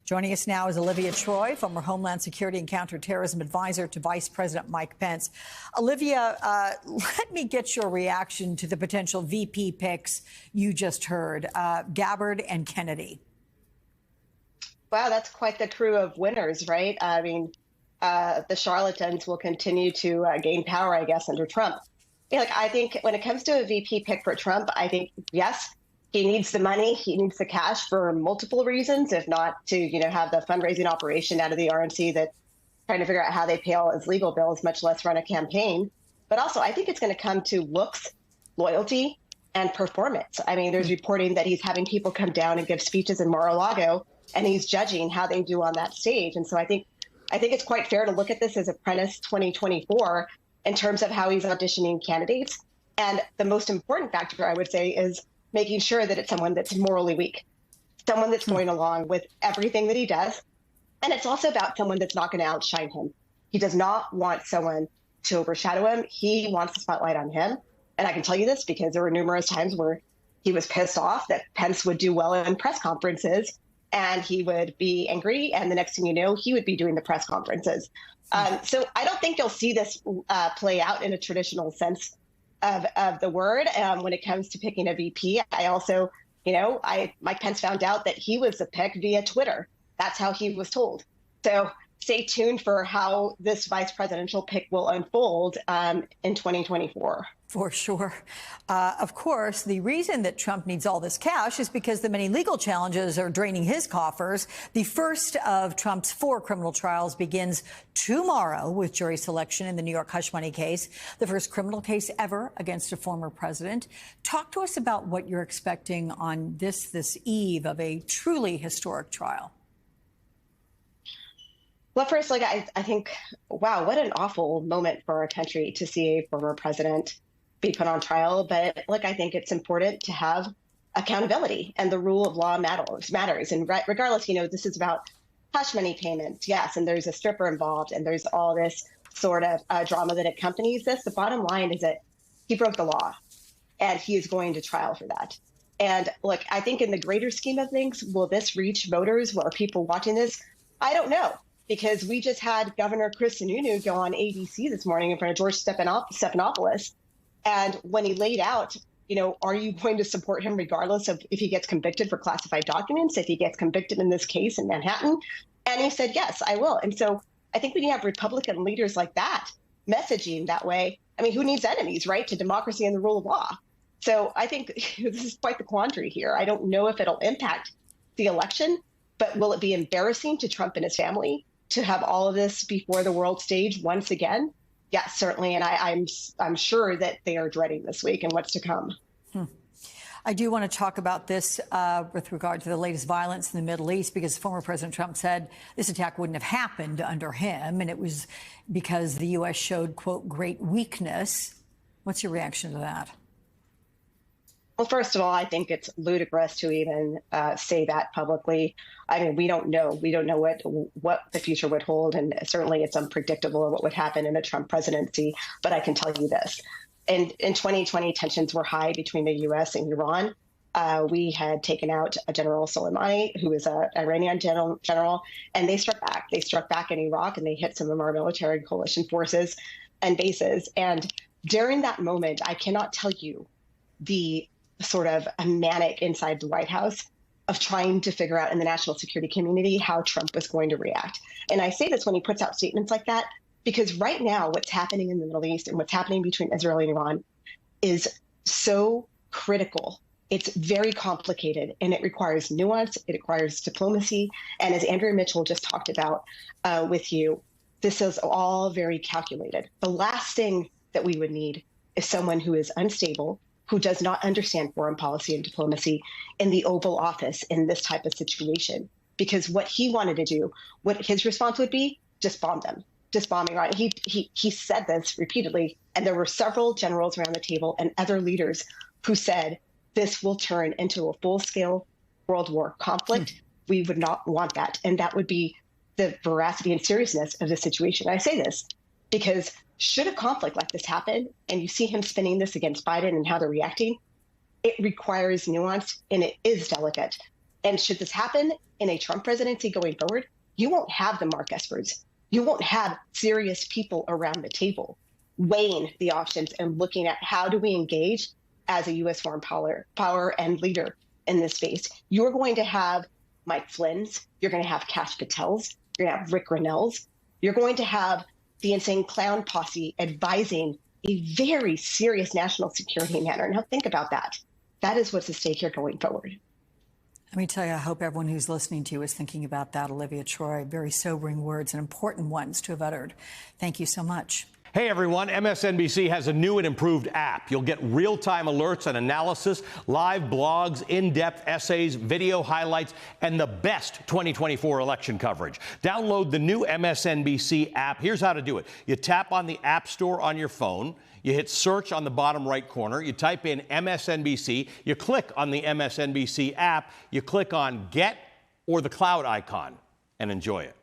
Joining us now is Olivia Troy, former Homeland Security and Counterterrorism Advisor to Vice President Mike Pence. Olivia, let me get your reaction to the potential VP picks you just heard, Gabbard and Kennedy. Wow, that's quite the crew of winners, right? I mean, the charlatans will continue to gain power, I guess, under Trump. I think when it comes to a VP pick for Trump, I think, yes, he needs the money. He needs the cash for multiple reasons, if not to, have the fundraising operation out of the RNC that trying to figure out how they pay all his legal bills, much less run a campaign. But also, I think it's going to come to looks, loyalty, and performance. I mean, there's reporting that he's having people come down and give speeches in Mar-a-Lago, and he's judging how they do on that stage. And so I think it's quite fair to look at this as Apprentice 2024 in terms of how he's auditioning candidates. And the most important factor, I would say, is making sure that it's someone that's morally weak, someone that's going along with everything that he does. And it's also about someone that's not going to outshine him. He does not want someone to overshadow him. He wants the spotlight on him. And I can tell you this because there were numerous times where he was pissed off that Pence would do well in press conferences and he would be angry. And the next thing you know, he would be doing the press conferences. So I don't think you'll see this play out in a traditional sense of the word when it comes to picking a VP. I also, Mike Pence found out that he was the pick via Twitter. That's how he was told. So stay tuned for how this vice presidential pick will unfold in 2024. For sure. Of course, the reason that Trump needs all this cash is because the many legal challenges are draining his coffers. The first of Trump's 4 criminal trials begins tomorrow with jury selection in the New York hush money case, the first criminal case ever against a former president. Talk to us about what you're expecting on this eve of a truly historic trial. Well, first, I think, wow, what an awful moment for our country to see a former president be put on trial. But I think it's important to have accountability, and the rule of law matters. And regardless, this is about hush money payments. Yes. And there's a stripper involved, and there's all this sort of drama that accompanies this. The bottom line is that he broke the law, and he is going to trial for that. And I think in the greater scheme of things, will this reach voters? Or people watching this? I don't know. Because we just had Governor Chris Sununu go on ABC this morning in front of George Stephanopoulos. And when he laid out, are you going to support him regardless of if he gets convicted for classified documents, if he gets convicted in this case in Manhattan? And he said, yes, I will. And so I think when you have Republican leaders like that messaging that way, I mean, who needs enemies, right, to democracy and the rule of law? So I think this is quite the quandary here. I don't know if it'll impact the election, but will it be embarrassing to Trump and his family to have all of this before the world stage once again? Yes, certainly. And I'm sure that they are dreading this week and what's to come. I do want to talk about this with regard to the latest violence in the Middle East, because former President Trump said this attack wouldn't have happened under him, and it was because the U.S. showed, quote, great weakness. What's your reaction to that? Well, first of all, I think it's ludicrous to even say that publicly. I mean, we don't know. We don't know what the future would hold. And certainly it's unpredictable what would happen in a Trump presidency. But I can tell you this. In 2020, tensions were high between the U.S. and Iran. We had taken out General Soleimani, who was an Iranian general, and they struck back. They struck back in Iraq, and they hit some of our military coalition forces and bases. And during that moment, I cannot tell you the sort of a manic inside the White House of trying to figure out in the national security community how Trump was going to react. And I say this when he puts out statements like that, because right now what's happening in the Middle East and what's happening between Israel and Iran is so critical. It's very complicated, and it requires nuance. It requires diplomacy. And as Andrea Mitchell just talked about with you, this is all very calculated. The last thing that we would need is someone who is unstable, who does not understand foreign policy and diplomacy in the Oval Office in this type of situation. Because what he wanted to do, what his response would be, just bomb them, just bombing Iran. He said this repeatedly, and there were several generals around the table and other leaders who said this will turn into a full-scale world war conflict. We would not want that, and that would be the veracity and seriousness of the situation. I say this because should a conflict like this happen, and you see him spinning this against Biden and how they're reacting, it requires nuance and it is delicate. And should this happen in a Trump presidency going forward, you won't have the Mark Esperds. You won't have serious people around the table weighing the options and looking at how do we engage as a U.S. foreign power and leader in this space. You're going to have Mike Flynn's, you're going to have Kash Patel's, you're going to have Rick Grenell's, you're going to have the insane clown posse advising a very serious national security matter. Now think about that. That is what's at stake here going forward. Let me tell you, I hope everyone who's listening to you is thinking about that, Olivia Troye. Very sobering words and important ones to have uttered. Thank you so much. Hey everyone, MSNBC has a new and improved app. You'll get real-time alerts and analysis, live blogs, in-depth essays, video highlights, and the best 2024 election coverage. Download the new MSNBC app. Here's how to do it. You tap on the App Store on your phone. You hit search on the bottom right corner. You type in MSNBC. You click on the MSNBC app. You click on Get or the cloud icon and enjoy it.